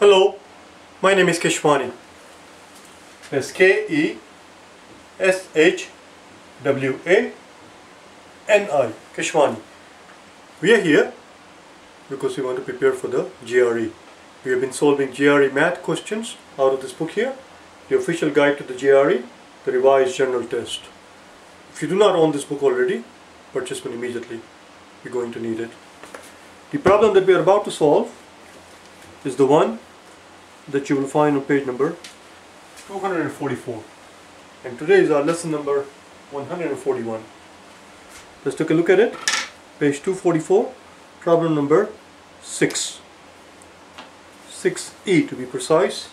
Hello, my name is Keshwani. That's K-E-S-H-W-A-N-I, Keshwani. We are here because we want to prepare for the GRE. We have been solving GRE math questions out of this book here, the official guide to the GRE, the revised general test. If you do not own this book already, purchase one immediately. You're going to need it. The problem that we are about to solve is the one that you will find on page number 244. And today is our lesson number 141. Let's take a look at it. Page 244, problem number 6. 6E to be precise.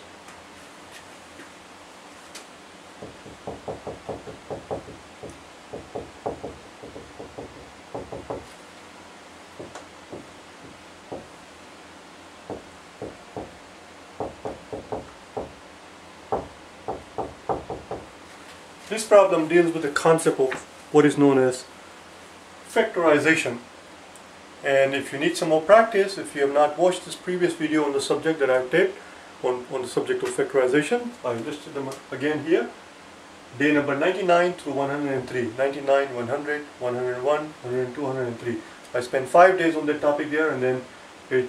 This problem deals with the concept of what is known as factorization. And if you need some more practice, if you have not watched this previous video on the subject that I've taped on the subject of factorization, I've listed them again here. Day number 99 through 103. 99, 100, 101, 102, 103. I spent 5 days on that topic there, and then day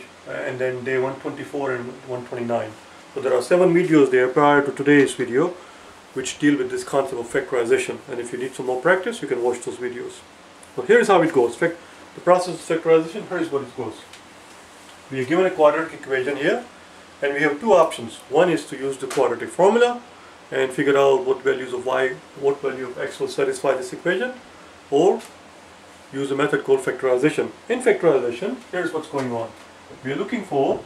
124 and 129. So there are 7 videos there prior to today's video which deal with this concept of factorization, and if you need some more practice you can watch those videos. So here is how it goes. The process of factorization, here is what it goes. We are given a quadratic equation here and we have two options. One is to use the quadratic formula and figure out what values of y, what value of x will satisfy this equation, or use a method called factorization. In factorization, here is what's going on. We are looking for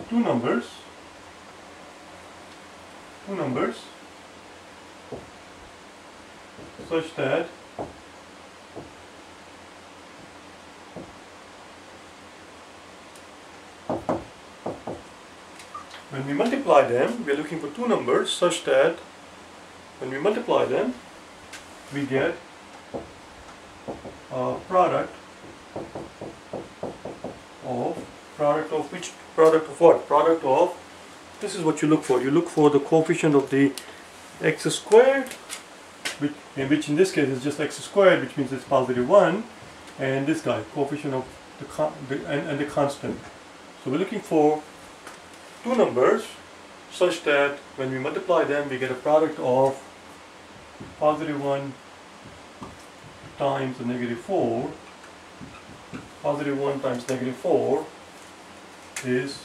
two numbers such that when we multiply them, we are looking for two numbers such that when we multiply them, we get a product of this is what you look for. You look for the coefficient of the x squared, which in this case is just x squared, which means it's positive 1, and this guy, coefficient of the constant. So we're looking for two numbers such that when we multiply them we get a product of positive 1 times the negative 4. Positive 1 times negative 4 is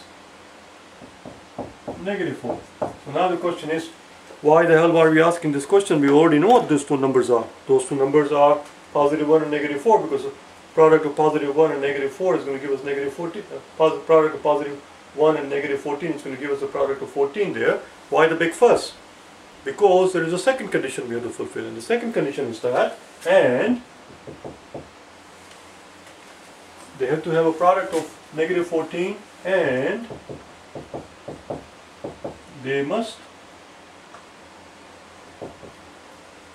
negative 4. So now the question is, why the hell are we asking this question? We already know what those two numbers are. Those two numbers are positive 1 and negative 4, because the product of positive 1 and negative 4 is going to give us negative 14. Product of positive 1 and negative 14 is going to give us a product of 14 there. Why the big fuss? Because there is a second condition we have to fulfill, and the second condition is that, and they have to have a product of negative 14, and they must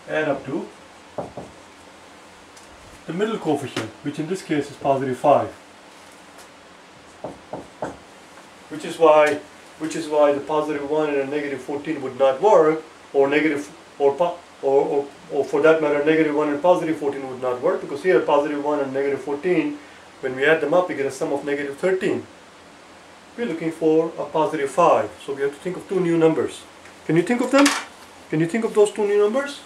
add up to the middle coefficient, which in this case is positive 5. Which is why the positive 1 and a negative 14 would not work, or for that matter negative 1 and positive 14 would not work, because here positive 1 and negative 14, when we add them up we get a sum of negative 13. We're looking for a positive 5, so we have to think of two new numbers. Can you think of them? Can you think of those two new numbers?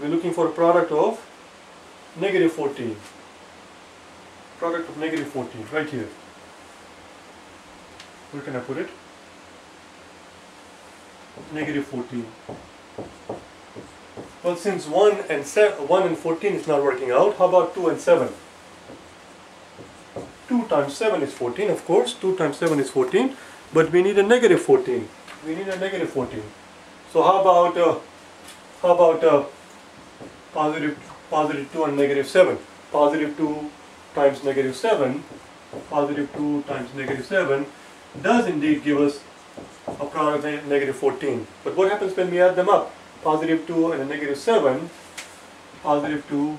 We're looking for a product of negative 14. Product of negative 14, right here. Where can I put it? Negative 14. Well, since 1 and 14 is not working out, how about 2 and 7? 2 times 7 is 14, of course. 2 times 7 is 14, but we need a negative 14. We need a negative 14. So how about positive 2 and negative 7? Positive 2 times negative 7. Positive 2 times negative 7 does indeed give us a product of negative 14. But what happens when we add them up? Positive 2 and a negative 7 positive 2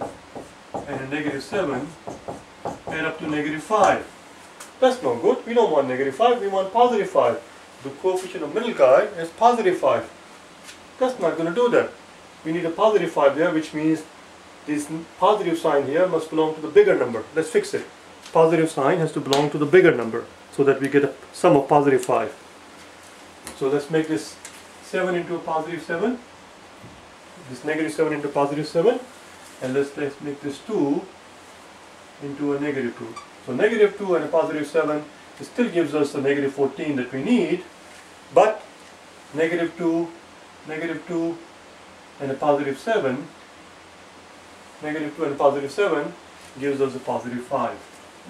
and a negative 7 add up to negative 5. That's no good. We don't want negative 5, we want positive 5. The coefficient of middle guy is positive 5. That's not going to do that. We need a positive 5 there, which means this positive sign here must belong to the bigger number. Let's fix it. Positive sign has to belong to the bigger number so that we get a sum of positive 5. So let's make this 7 into a positive 7. This negative 7 into positive 7. And let's make this 2 into a negative 2. So negative 2 and a positive 7, it still gives us the negative 14 that we need. But negative 2 and a positive 7, negative 2 and a positive 7 gives us a positive 5,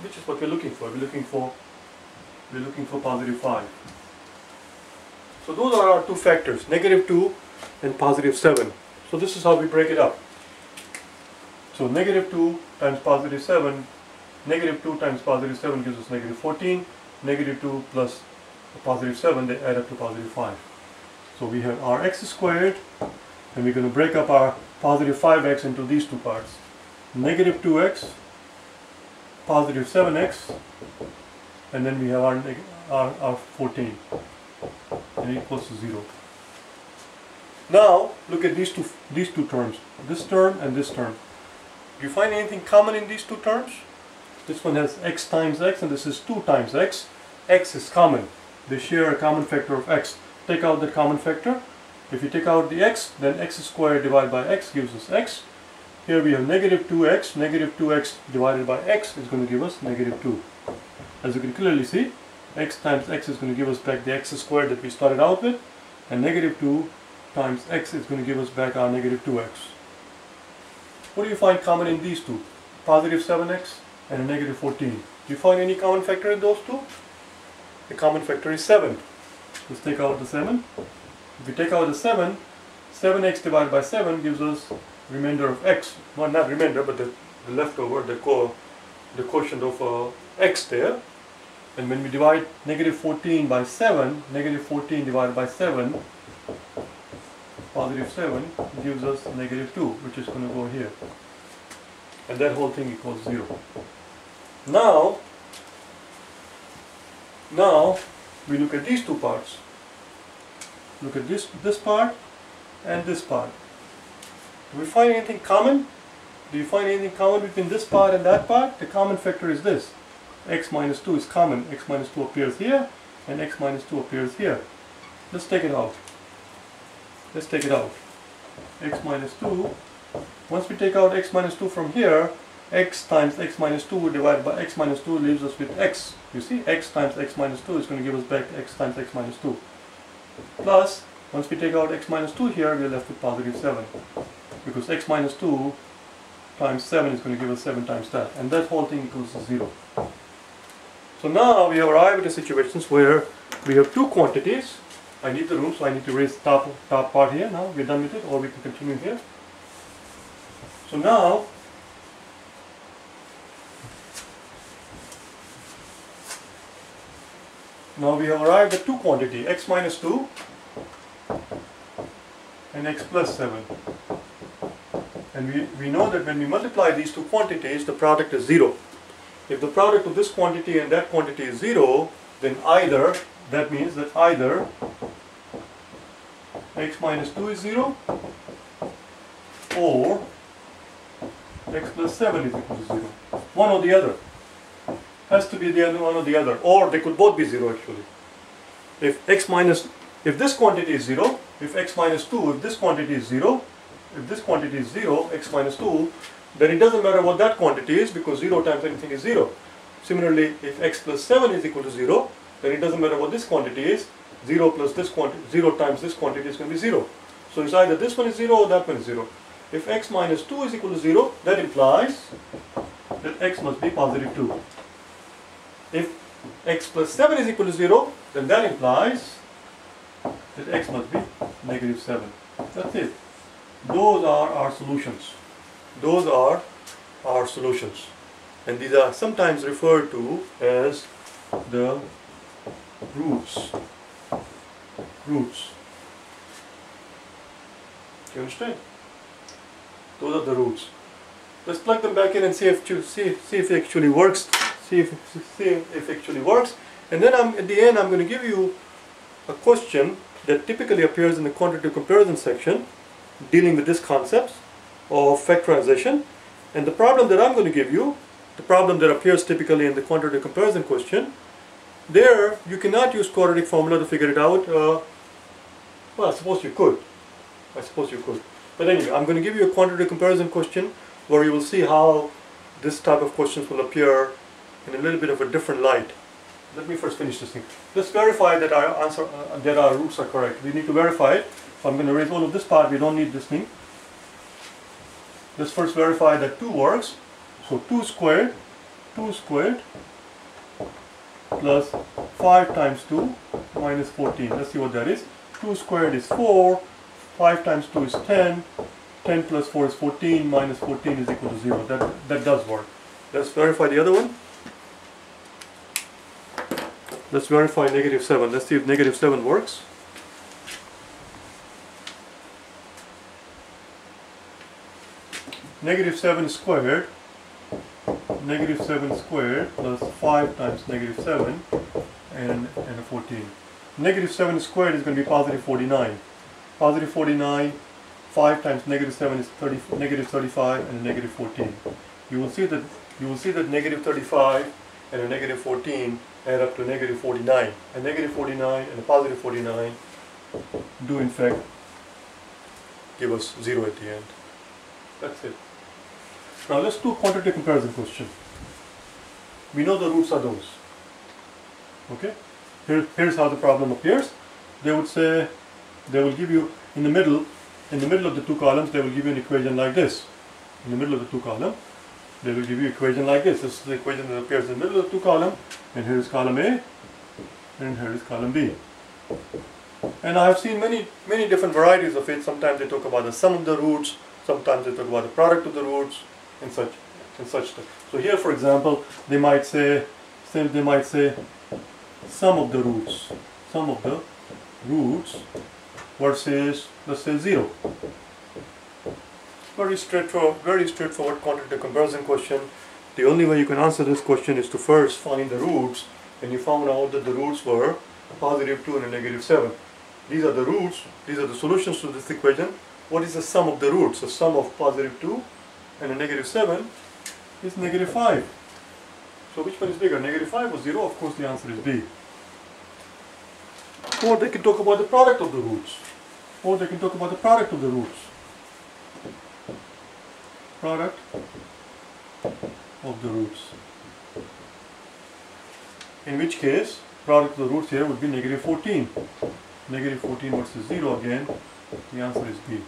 which is what we're looking for. We're looking for positive 5. So those are our two factors, negative 2 and positive 7. So this is how we break it up. So negative 2 times positive 7, negative 2 times positive 7 gives us negative 14, negative 2 plus a positive 7, they add up to positive 5. So we have our x squared, and we're going to break up our positive 5x into these two parts. Negative 2x, positive 7x, and then we have our 14, and it equals to 0. Now look at these two terms, this term and this term. Do you find anything common in these two terms? This one has x times x, and this is 2 times x. X is common. They share a common factor of x. Take out that common factor. If you take out the x, then x squared divided by x gives us x. Here we have negative 2x. Negative 2x divided by x is going to give us negative 2. As you can clearly see, x times x is going to give us back the x squared that we started out with, and negative 2 times x is going to give us back our negative 2x. What do you find common in these two? Positive 7x and a negative 14. Do you find any common factor in those two? The common factor is 7. Let's take out the 7. If we take out the 7, 7x divided by 7 gives us remainder of x. Well, not remainder, but the leftover, the quotient of x there. And when we divide negative 14 by 7, negative 14 divided by 7, positive 7 gives us negative 2, which is going to go here. And that whole thing equals 0. Now we look at these two parts. Look at this part and this part. Do we find anything common? Do you find anything common between this part and that part? The common factor is this. X minus 2 is common. X minus 2 appears here, and x minus 2 appears here. Let's take it out. Let's take it out. X minus 2. Once we take out x minus 2 from here, x times x minus 2 divided by x minus 2 leaves us with x. You see, x times x minus 2 is going to give us back x times x minus 2. Plus, once we take out x minus 2 here, we are left with positive 7. Because x minus 2 times 7 is going to give us 7 times that. And that whole thing equals to 0. So now we have arrived at situations where we have two quantities. I need the room, so I need to raise the top part here. Now we're done with it, or we can continue here. So now we have arrived at two quantities, x minus 2 and x plus 7. And we know that when we multiply these two quantities, the product is 0. If the product of this quantity and that quantity is 0, then that means that either x minus 2 is 0 or x plus 7 is equal to 0. One or the other. Has to be the one or the other. Or they could both be 0 actually. If this quantity is 0, if x minus 2, if this quantity is 0, x minus 2, then it doesn't matter what that quantity is, because 0 times anything is 0. Similarly, if x plus 7 is equal to 0, then it doesn't matter what this quantity is, 0 plus this quantity, 0 times this quantity is going to be 0. So it's either this one is 0 or that one is 0. If x minus 2 is equal to 0, that implies that x must be positive 2. If x plus 7 is equal to 0, then that implies that x must be negative 7. That's it. Those are our solutions. Those are our solutions. And these are sometimes referred to as the roots. Roots. Do you understand? Those are the roots. Let's plug them back in and see if it actually works. See if it actually works. And then at the end I'm going to give you a question that typically appears in the quantitative comparison section, dealing with this concept of factorization. And the problem that I'm going to give you, the problem that appears typically in the quantitative comparison question, there you cannot use quadratic formula to figure it out. Well, I suppose you could. But anyway, I'm going to give you a quantitative comparison question where you will see how this type of questions will appear in a little bit of a different light. Let me first finish this thing. Let's verify that our answer, that our roots are correct. We need to verify it. So I'm going to erase all of this part. We don't need this thing. Let's first verify that 2 works. So 2 squared plus 5 times 2 minus 14. Let's see what that is. 2 squared is 4. 5 times 2 is 10. 10 plus 4 is 14. Minus 14 is equal to 0. That does work. Let's verify the other one. Let's verify negative 7. Let's see if negative 7 works. Negative 7 squared. Negative 7 squared plus 5 times negative 7 and a 14. Negative 7 squared is going to be positive 49. Positive 49, 5 times negative 7 is negative 35 and a negative 14. You will see that negative 35 and a negative 14 add up to negative 49. A negative 49 and a positive 49 do in fact give us 0 at the end. That's it. Now let's do a quantitative comparison question. We know the roots are those. Okay? Here's how the problem appears. They would say, they will give you in the middle of the 2 columns, they will give you an equation like this. In the middle of the 2 columns, they will give you an equation like this. This is the equation that appears in the middle of the 2 columns, and here is column A, and here is column B. And I have seen many different varieties of it. Sometimes they talk about the sum of the roots, sometimes they talk about the product of the roots, and such stuff. So here, for example, they might say sum of the roots versus, let's say, 0. Very straightforward quantitative comparison question. The only way you can answer this question is to first find the roots, and you found out that the roots were positive 2 and a negative 7. These are the roots, these are the solutions to this equation. What is the sum of the roots? The sum of positive 2 and a negative 7 is negative 5. So which one is bigger, negative 5 or 0? Of course the answer is B. Or they can talk about the product of the roots. Product of the roots. In which case, product of the roots here would be negative 14. Negative 14 versus 0 again, the answer is B.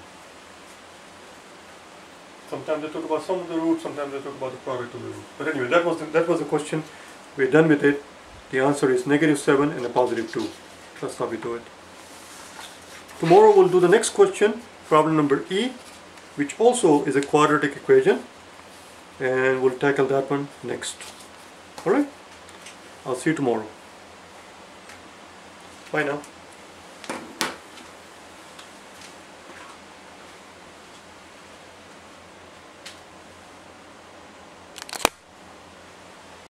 Sometimes they talk about sum of the roots, sometimes they talk about the product of the roots. But anyway, that was the question. We're done with it. The answer is negative 7 and a positive 2. That's how we do it. Tomorrow we'll do the next question, problem number E, which also is a quadratic equation, and we'll tackle that one next. Alright? I'll see you tomorrow. Bye now.